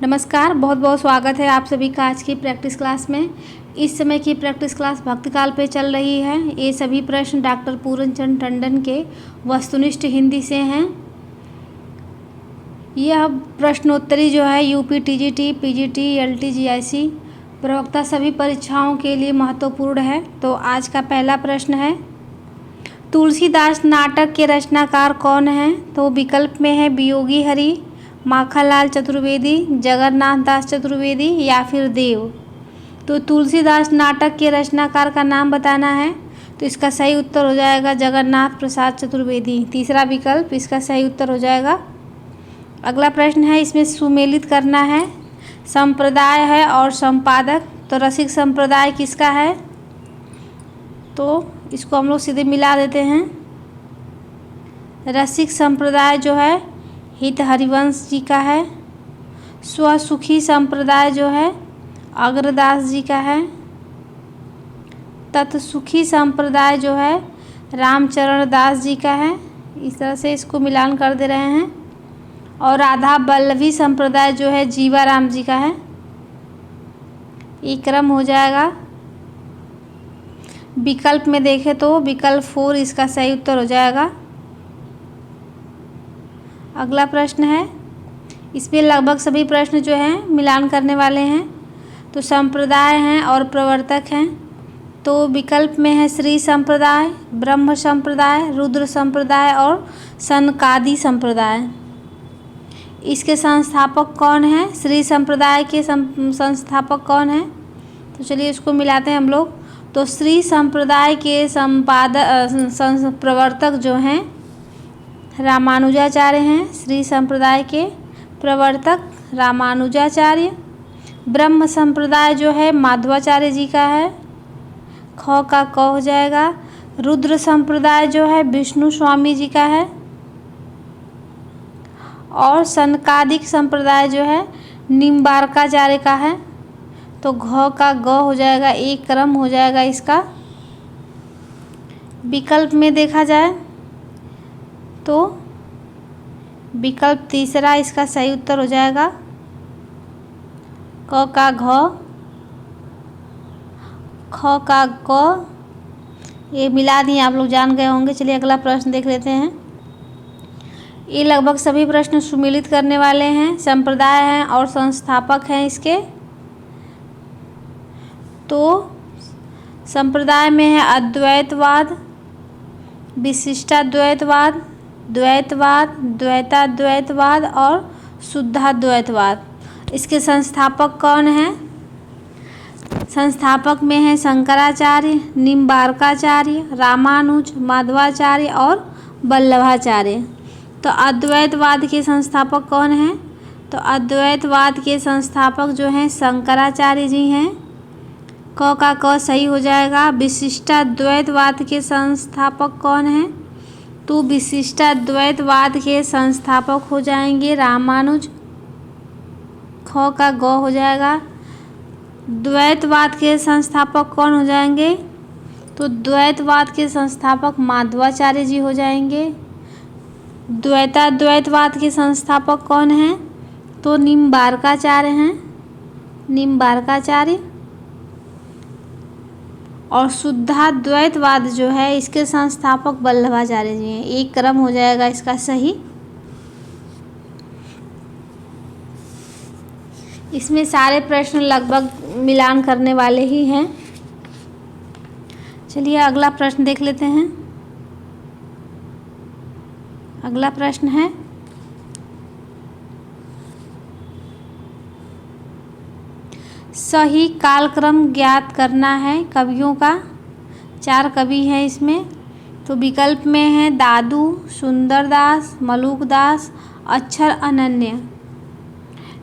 नमस्कार, बहुत बहुत स्वागत है आप सभी का आज की प्रैक्टिस क्लास में। इस समय की प्रैक्टिस क्लास भक्तकाल पे चल रही है। ये सभी प्रश्न डॉक्टर पूरनचंद टंडन के वस्तुनिष्ठ हिंदी से हैं। यह प्रश्नोत्तरी जो है UP TGT, PGT, LT, GIC प्रवक्ता सभी परीक्षाओं के लिए महत्वपूर्ण है। तो आज का पहला प्रश्न है, तुलसीदास नाटक के रचनाकार कौन हैं? तो विकल्प में है वियोगी हरि, माखनलाल चतुर्वेदी, जगन्नाथ दास चतुर्वेदी या फिर देव। तो तुलसीदास नाटक के रचनाकार का नाम बताना है। तो इसका सही उत्तर हो जाएगा जगन्नाथ प्रसाद चतुर्वेदी। तीसरा विकल्प इसका सही उत्तर हो जाएगा। अगला प्रश्न है, इसमें सुमेलित करना है। संप्रदाय है और संपादक, तो रसिक संप्रदाय किसका है? तो इसको हम लोग सीधे मिला देते हैं। रसिक संप्रदाय जो है हित हरिवंश जी का है। स्वसुखी संप्रदाय जो है अग्रदास जी का है। तत्सुखी संप्रदाय जो है रामचरण दास जी का है। इस तरह से इसको मिलान कर दे रहे हैं। और राधा वल्लभी संप्रदाय जो है जीवाराम जी का है। ये क्रम हो जाएगा। विकल्प में देखें तो विकल्प 4 इसका सही उत्तर हो जाएगा। अगला प्रश्न है, इसमें लगभग सभी प्रश्न जो हैं मिलान करने वाले हैं। तो संप्रदाय हैं और प्रवर्तक हैं। तो विकल्प में है श्री संप्रदाय, ब्रह्म संप्रदाय, रुद्र संप्रदाय और सनकादि संप्रदाय। इसके संस्थापक कौन हैं? श्री संप्रदाय के संस्थापक कौन हैं? तो चलिए इसको मिलाते हैं हम लोग। तो श्री संप्रदाय के प्रवर्तक जो हैं रामानुजाचार्य हैं। श्री संप्रदाय के प्रवर्तक रामानुजाचार्य। ब्रह्म संप्रदाय जो है माधवाचार्य जी का है। ख का क हो जाएगा। रुद्र संप्रदाय जो है विष्णु स्वामी जी का है। और सनकादिक संप्रदाय जो है निम्बार्काचार्य का है। तो घ का ग हो जाएगा। एक क्रम हो जाएगा इसका। विकल्प में देखा जाए तो विकल्प तीसरा इसका सही उत्तर हो जाएगा। क का घ, ख का क, ये मिला दिए, आप लोग जान गए होंगे। चलिए अगला प्रश्न देख लेते हैं। ये लगभग सभी प्रश्न सुमेलित करने वाले हैं। संप्रदाय हैं और संस्थापक हैं इसके। तो संप्रदाय में है अद्वैतवाद, विशिष्टाद्वैतवाद, द्वैतवाद, द्वैताद्वैतवाद और शुद्धाद्वैतवाद। इसके संस्थापक कौन हैं? संस्थापक में है शंकराचार्य, निम्बार्काचार्य, रामानुज, माधवाचार्य और वल्लभाचार्य। तो अद्वैतवाद के संस्थापक कौन हैं? तो अद्वैतवाद के संस्थापक जो हैं शंकराचार्य जी हैं। क का क सही हो जाएगा। विशिष्टाद्वैतवाद के संस्थापक कौन हैं? तो विशिष्टाद्वैतवाद के संस्थापक हो जाएंगे रामानुज। ख का ग हो जाएगा। द्वैतवाद के संस्थापक कौन हो जाएंगे? तो द्वैतवाद के संस्थापक माधवाचार्य जी हो जाएंगे। द्वैताद्वैतवाद के संस्थापक कौन हैं? तो निम्बार्काचार्य हैं, निम्बार्काचार्य। और शुद्धाद्वैतवाद जो है इसके संस्थापक वल्लभाचार्य जी हैं। एक क्रम हो जाएगा इसका सही। इसमें सारे प्रश्न लगभग मिलान करने वाले ही हैं। चलिए अगला प्रश्न देख लेते हैं। अगला प्रश्न है, सही कालक्रम ज्ञात करना है कवियों का। 4 कवि हैं इसमें। तो विकल्प में है दादू, सुंदरदास, मलुकदास, अक्षर अनन्य।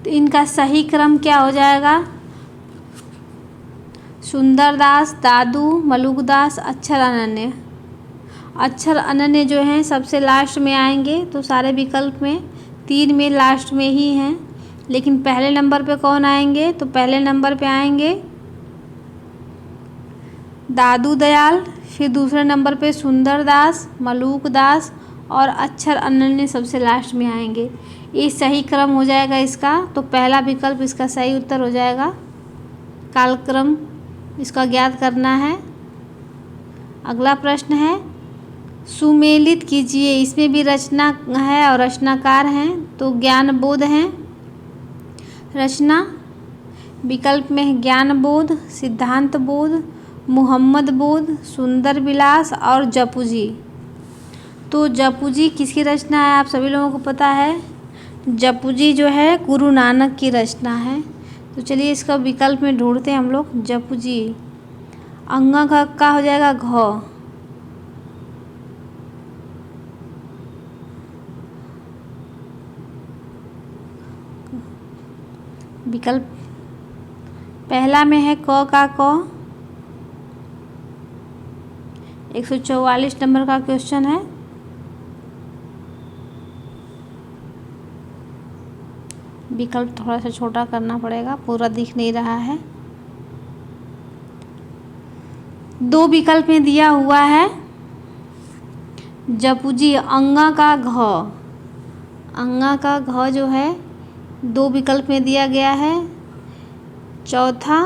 तो इनका सही क्रम क्या हो जाएगा? सुंदरदास, दादू, मलुकदास, अक्षर अनन्य। अक्षर अनन्य जो हैं सबसे लास्ट में आएंगे। तो सारे विकल्प में 3 में लास्ट में ही हैं। लेकिन पहले नंबर पे कौन आएंगे? तो पहले नंबर पे आएंगे दादू दयाल, फिर दूसरे नंबर पे सुंदरदास, मलुकदास और अक्षर अनन्य सबसे लास्ट में आएंगे। ये सही क्रम हो जाएगा इसका, तो पहला विकल्प इसका सही उत्तर हो जाएगा। कालक्रम इसका ज्ञात करना है। अगला प्रश्न है सुमेलित कीजिए। इसमें भी रचना है और रचनाकार हैं, तो ज्ञान बोध हैं रचना। विकल्प में है ज्ञान बोध, सिद्धांत बोध, मोहम्मद बोध, सुंदर विलास और जपूजी। तो जपूजी किसकी रचना है? आप सभी लोगों को पता है, जपूजी जो है गुरु नानक की रचना है। तो चलिए इसका विकल्प में ढूंढते हैं हम लोग। जपूजी अंगा का हो जाएगा घ। विकल्प पहला में है क का क। 144 नंबर का क्वेश्चन है। विकल्प थोड़ा सा छोटा करना पड़ेगा, पूरा दिख नहीं रहा है। 2 विकल्प में दिया हुआ है जपूजी अंगा का घ। अंगा का घ जो है 2 विकल्प में दिया गया है, चौथा,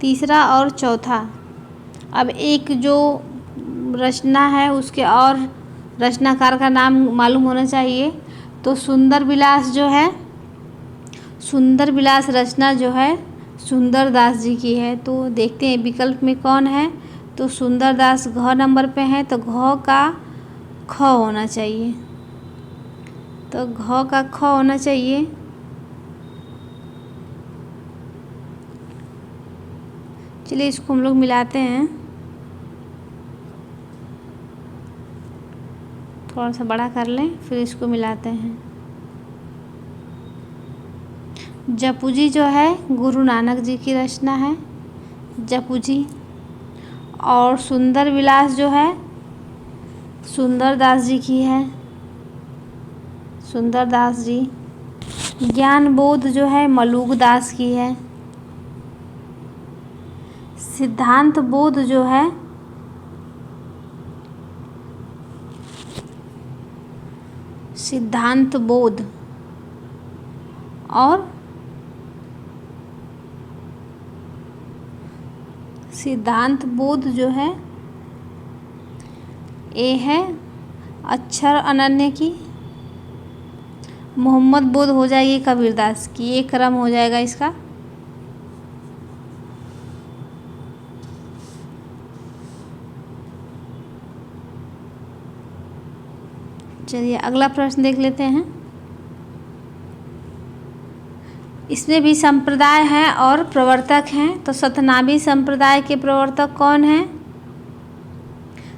तीसरा और चौथा। अब एक जो रचना है उसके और रचनाकार का नाम मालूम होना चाहिए। तो सुंदर विलास जो है, सुंदर विलास रचना जो है सुंदर दास जी की है। तो देखते हैं विकल्प में कौन है। तो सुंदर दास घ नंबर पे है, तो घ का ख होना चाहिए। तो घ का ख होना चाहिए। चलिए इसको हम लोग मिलाते हैं, थोड़ा सा बड़ा कर लें, फिर इसको मिलाते हैं। जपूजी जो है गुरु नानक जी की रचना है, जपूजी। और सुंदर विलास जो है सुंदर दास जी की है, सुंदर दास जी। ज्ञान बोध जो है मलूक दास की है। सिद्धांत बोध जो है सिद्धांत बोध और सिद्धांत बोध जो है ये है अक्षर अनन्य की। मोहम्मद बोध हो जाएगी कबीरदास की। ये क्रम हो जाएगा इसका। चलिए अगला प्रश्न देख लेते हैं। इसमें भी संप्रदाय हैं और प्रवर्तक हैं। तो सतनामी संप्रदाय के प्रवर्तक कौन हैं?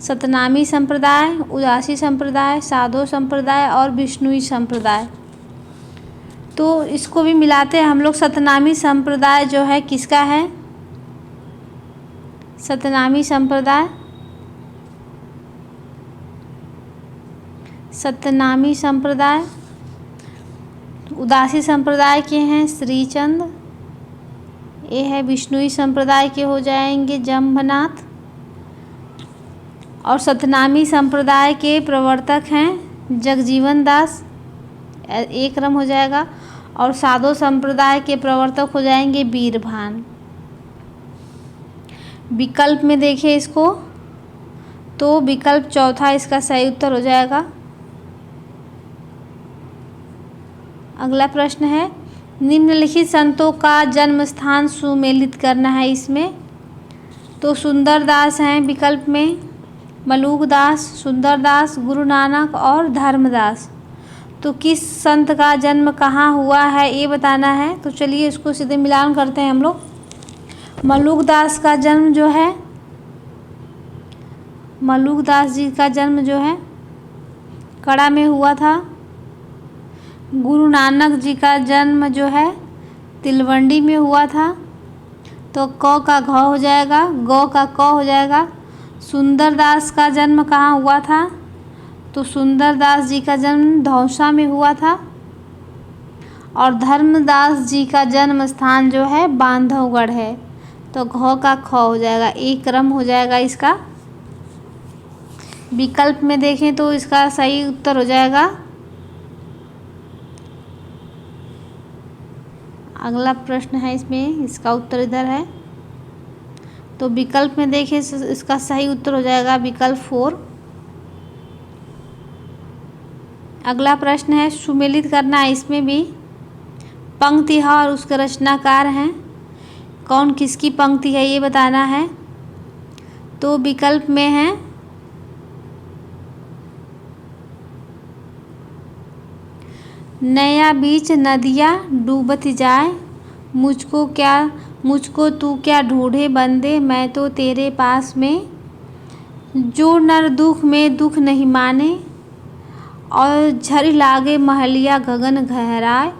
सतनामी संप्रदाय, उदासी संप्रदाय, साधो संप्रदाय और विष्णुई संप्रदाय। तो इसको भी मिलाते हैं हम लोग। सतनामी संप्रदाय जो है किसका है? सतनामी संप्रदाय, सतनामी संप्रदाय उदासी संप्रदाय के हैं श्रीचंद। ये है विष्णुई संप्रदाय के हो जाएंगे जम्भनाथ। और सतनामी संप्रदाय के प्रवर्तक हैं जगजीवन दास। एक क्रम हो जाएगा। और साधो संप्रदाय के प्रवर्तक हो जाएंगे बीरभान। विकल्प में देखिए इसको, तो विकल्प चौथा इसका सही उत्तर हो जाएगा। अगला प्रश्न है निम्नलिखित संतों का जन्म स्थान सुमेलित करना है इसमें। तो सुंदर दास हैं विकल्प में, मलूक दास, सुंदर दास, गुरु नानक और धर्मदास। तो किस संत का जन्म कहाँ हुआ है ये बताना है। तो चलिए इसको सीधे मिलान करते हैं हम लोग। मलूक दास का जन्म जो है, मलूक दास जी का जन्म जो है कड़ा में हुआ था। गुरु नानक जी का जन्म जो है तिलवंडी में हुआ था। तो क का घ हो जाएगा, गौ का क हो जाएगा। सुंदर दास का जन्म कहाँ हुआ था? तो सुंदर दास जी का जन्म धौसा में हुआ था। और धर्मदास जी का जन्म स्थान जो है बांधवगढ़ है। तो घ का ख हो जाएगा। एक क्रम हो जाएगा इसका। विकल्प में देखें तो इसका सही उत्तर हो जाएगा, अगला प्रश्न है इसमें, इसका उत्तर इधर है। तो विकल्प में देखें इसका सही उत्तर हो जाएगा विकल्प 4। अगला प्रश्न है सुमेलित करना है, इसमें भी पंक्ति है और उसके रचनाकार हैं, कौन किसकी पंक्ति है ये बताना है। तो विकल्प में है नया बीच नदियाँ डूबती जाए, मुझको तू क्या ढूंढे बंदे, मैं तो तेरे पास में, जो नर दुख में दुख नहीं माने, और झरी लागे महलिया गगन गहराए।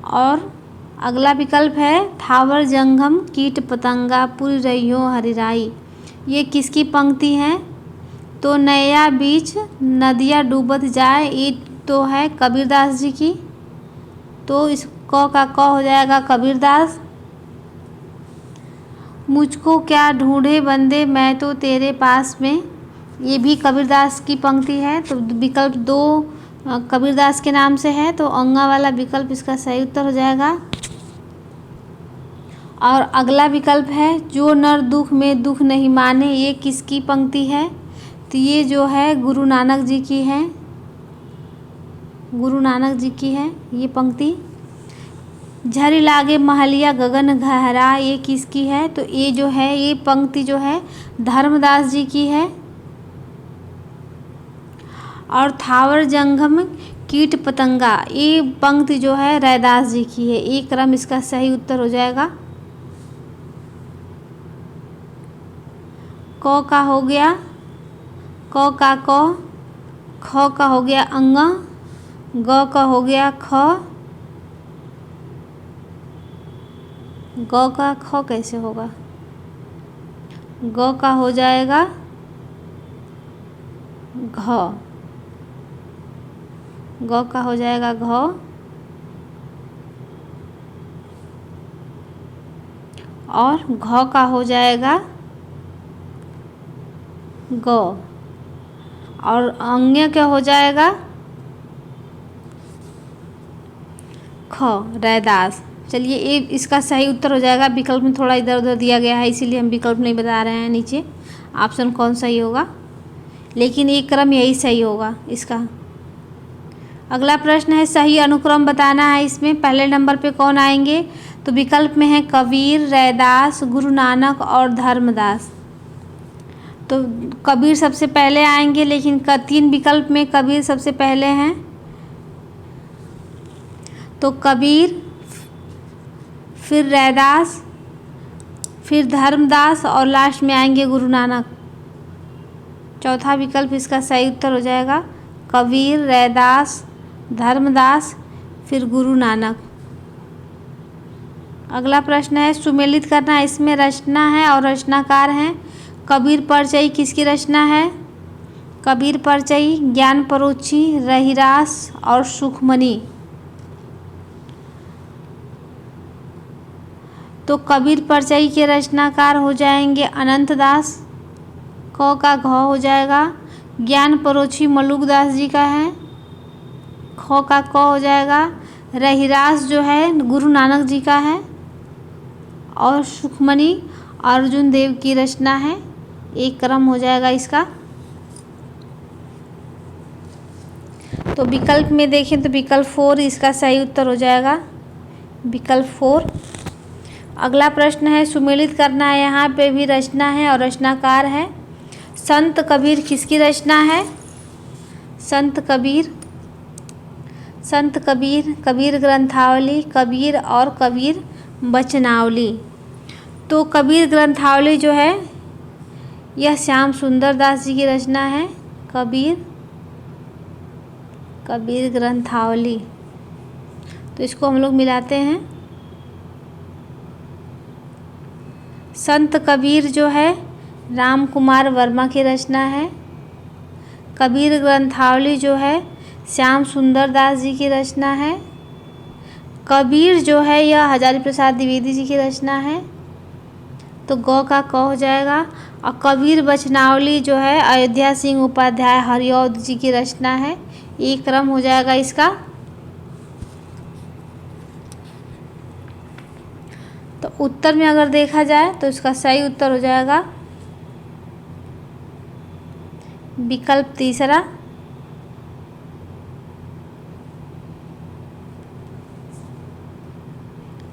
और अगला विकल्प है थावर जंगम कीट पतंगा पुर रहियो हरिराई, ये किसकी पंक्ति है। तो नया बीच नदियाँ डूबत जाए, ये तो है कबीरदास जी की, तो इस क का क हो जाएगा कबीरदास। मुझको क्या ढूंढे बंदे मैं तो तेरे पास में, ये भी कबीरदास की पंक्ति है। तो विकल्प 2 कबीरदास के नाम से है, तो अंगा वाला विकल्प इसका सही उत्तर हो जाएगा। और अगला विकल्प है जो नर दुख में दुख नहीं माने, ये किसकी पंक्ति है। तो ये जो है गुरु नानक जी की है, गुरु नानक जी की है ये पंक्ति। झरी लागे महलिया गगन गहरा, ये किसकी है। तो ये जो है ये पंक्ति जो है धर्मदास जी की है। और थावर जंगम कीट पतंगा, ये पंक्ति जो है रैदास जी की है। ये क्रम इसका सही उत्तर हो जाएगा। क का हो गया क का क, ख का हो गया अंगा, ग का हो गया ख, ग का ख कैसे होगा, ग का हो जाएगा घ, ग का हो जाएगा घ, और घ का हो जाएगा ग, और अन्य क्या हो जाएगा ख, रैदास। चलिए ये इसका सही उत्तर हो जाएगा। विकल्प में थोड़ा इधर उधर दिया गया है, इसीलिए हम विकल्प नहीं बता रहे हैं नीचे ऑप्शन कौन सही होगा, लेकिन ये क्रम यही सही होगा इसका। अगला प्रश्न है सही अनुक्रम बताना है, इसमें पहले नंबर पे कौन आएंगे। तो विकल्प में है कबीर, रैदास, गुरु नानक और धर्मदास। तो कबीर सबसे पहले आएंगे, लेकिन 3 विकल्प में कबीर सबसे पहले हैं। तो कबीर, फिर रैदास, फिर धर्मदास और लास्ट में आएंगे गुरु नानक। चौथा विकल्प इसका सही उत्तर हो जाएगा कबीर, रैदास, धर्मदास, फिर गुरु नानक। अगला प्रश्न है सुमेलित करना, इसमें रचना है और रचनाकार हैं। कबीर परचई किसकी रचना है। कबीर परचई ज्ञान परोक्षी, रहिरास और सुखमणि। तो कबीर परचई के रचनाकार हो जाएंगे अनंत दास। क का घ हो जाएगा, ज्ञान परोक्षी मलुक दास जी का है। ख का क हो जाएगा, रहिरास जो है गुरु नानक जी का है। और सुखमणि अर्जुन देव की रचना है। एक क्रम हो जाएगा इसका। तो विकल्प में देखें तो विकल्प 4 इसका सही उत्तर हो जाएगा, विकल्प 4। अगला प्रश्न है सुमेलित करना है, यहाँ पे भी रचना है और रचनाकार है। संत कबीर किसकी रचना है। संत कबीर, संत कबीर, कबीर ग्रंथावली, कबीर और कबीर वचनावली। तो कबीर ग्रंथावली जो है यह श्याम सुंदर दास जी की रचना है। कबीर ग्रंथावली, तो इसको हम लोग मिलाते हैं। संत कबीर जो है राम कुमार वर्मा की रचना है। कबीर ग्रंथावली जो है श्याम सुंदर दास जी की रचना है। कबीर जो है यह हजारी प्रसाद द्विवेदी जी की रचना है। तो ग का क हो जाएगा। और कबीर वचनावली जो है अयोध्या सिंह उपाध्याय हरिऔध जी की रचना है। ये क्रम हो जाएगा इसका। तो उत्तर में अगर देखा जाए तो इसका सही उत्तर हो जाएगा विकल्प तीसरा।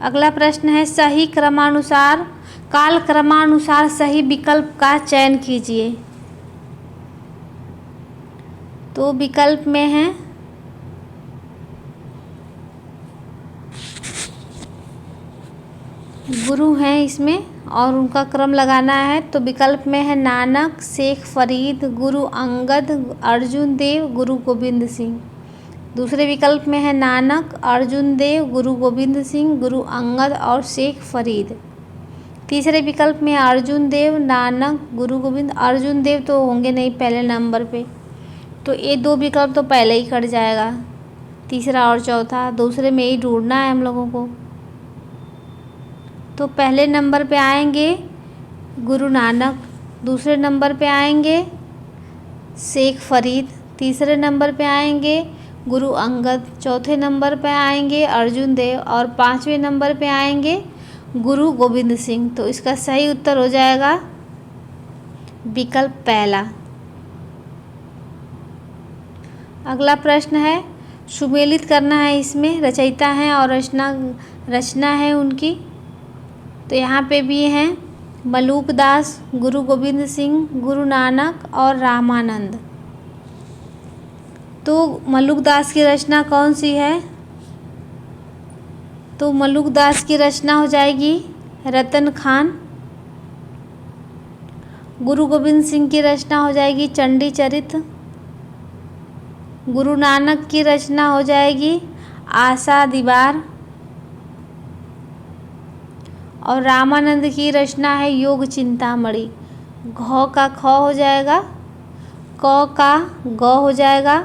अगला प्रश्न है सही क्रमानुसार काल क्रमानुसार सही विकल्प का चयन कीजिए। तो विकल्प में है गुरु हैं इसमें और उनका क्रम लगाना है। तो विकल्प में है नानक, शेख फरीद, गुरु अंगद, अर्जुन देव, गुरु गोविंद सिंह। दूसरे विकल्प में है नानक, अर्जुन देव, गुरु गोविंद सिंह, गुरु अंगद और शेख फरीद। तीसरे विकल्प में अर्जुन देव, नानक, गुरु गोविंद। अर्जुन देव तो होंगे नहीं पहले नंबर पे, तो ये दो विकल्प तो पहले ही कट जाएगा। तीसरा और चौथा दूसरे में ही ढूंढना है हम लोगों को। तो पहले नंबर पे आएंगे गुरु नानक, दूसरे नंबर पे आएंगे शेख फरीद, तीसरे नंबर पे आएंगे गुरु अंगद, चौथे नंबर पे आएंगे अर्जुन देव और पांचवें नंबर पे आएंगे गुरु गोविंद सिंह। तो इसका सही उत्तर हो जाएगा विकल्प पहला। अगला प्रश्न है सुमेलित करना है, इसमें रचयिता हैं और रचना है उनकी। तो यहाँ पे भी हैं मलूक दास, गुरु गोविंद सिंह, गुरु नानक और रामानंद। तो मलूक दास की रचना कौन सी है? तो मलूक दास की रचना हो जाएगी रतन खान। गुरु गोविंद सिंह की रचना हो जाएगी चंडी चरित। गुरु नानक की रचना हो जाएगी आशा दीवार और रामानंद की रचना है योग चिंतामणि। घ का ख हो जाएगा, क का ग हो जाएगा,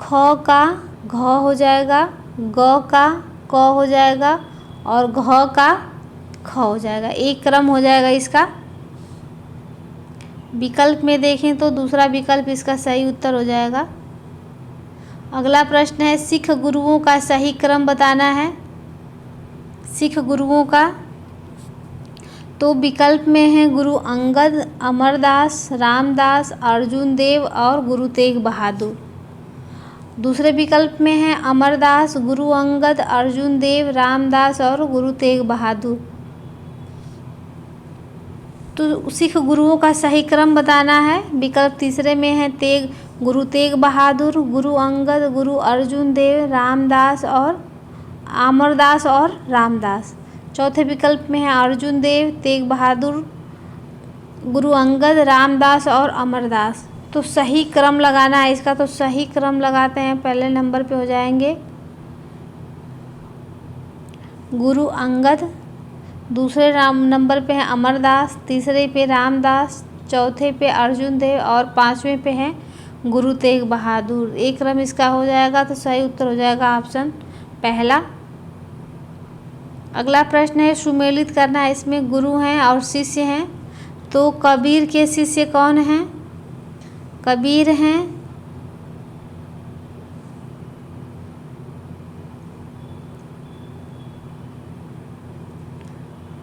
ख का घ हो जाएगा, ग का क हो जाएगा और घ का ख हो जाएगा। एक क्रम हो जाएगा इसका। विकल्प में देखें तो दूसरा विकल्प इसका सही उत्तर हो जाएगा। अगला प्रश्न है सिख गुरुओं का सही क्रम बताना है। सिख गुरुओं का तो विकल्प में है गुरु अंगद, अमरदास, रामदास, अर्जुन देव और गुरु तेग बहादुर। दूसरे विकल्प में है अमरदास, गुरु अंगद, अर्जुन देव, रामदास और गुरु तेग बहादुर। तो सिख गुरुओं का सही क्रम बताना है। विकल्प तीसरे में है गुरु तेग बहादुर, गुरु अंगद, गुरु अर्जुन देव, रामदास और अमरदास और रामदास। चौथे विकल्प में है अर्जुन देव, तेग बहादुर, गुरु अंगद, रामदास और अमरदास। तो सही क्रम लगाना है इसका। तो सही क्रम लगाते हैं, पहले नंबर पे हो जाएंगे गुरु अंगद, दूसरे नंबर पे है अमरदास, तीसरे पे रामदास, चौथे पे अर्जुन देव और पांचवें पे है गुरु तेग बहादुर। एक क्रम इसका हो जाएगा। तो सही उत्तर हो जाएगा ऑप्शन पहला। अगला प्रश्न है सुमेलित करना है, इसमें गुरु हैं और शिष्य हैं। तो कबीर के शिष्य कौन हैं? कबीर हैं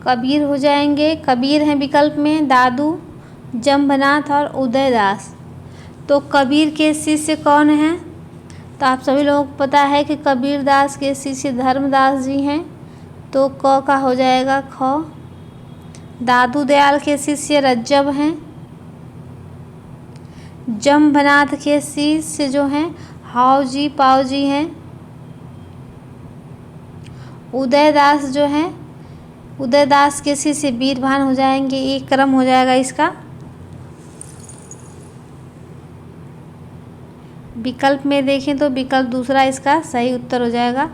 कबीर हो जाएंगे। कबीर हैं विकल्प में दादू, जम्भनाथ और उदयदास। तो कबीर के शिष्य कौन हैं? तो आप सभी लोगों को पता है कि कबीर दास के शिष्य धर्मदास जी हैं। तो क का हो जाएगा ख। दादू दयाल के शिष्य रज्जब हैं। जम्भनाथ के शिष्य जो हैं हाउ जी पाव जी हैं। उदयदास जो हैं उदयदास के शिष्य बीरभान हो जाएंगे। एक क्रम हो जाएगा इसका। विकल्प में देखें तो विकल्प दूसरा इसका सही उत्तर हो जाएगा।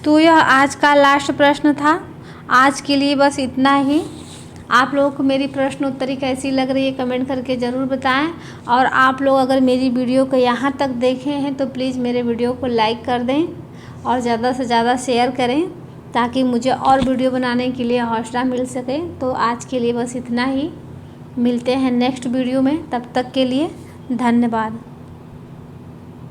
तो यह आज का लास्ट प्रश्न था। आज के लिए बस इतना ही। आप लोगों को मेरी प्रश्नोत्तरी कैसी लग रही है कमेंट करके ज़रूर बताएं। और आप लोग अगर मेरी वीडियो को यहाँ तक देखे हैं तो प्लीज़ मेरे वीडियो को लाइक कर दें और ज़्यादा से ज़्यादा शेयर करें, ताकि मुझे और वीडियो बनाने के लिए हौसला मिल सके। तो आज के लिए बस इतना ही, मिलते हैं नेक्स्ट वीडियो में, तब तक के लिए धन्यवाद।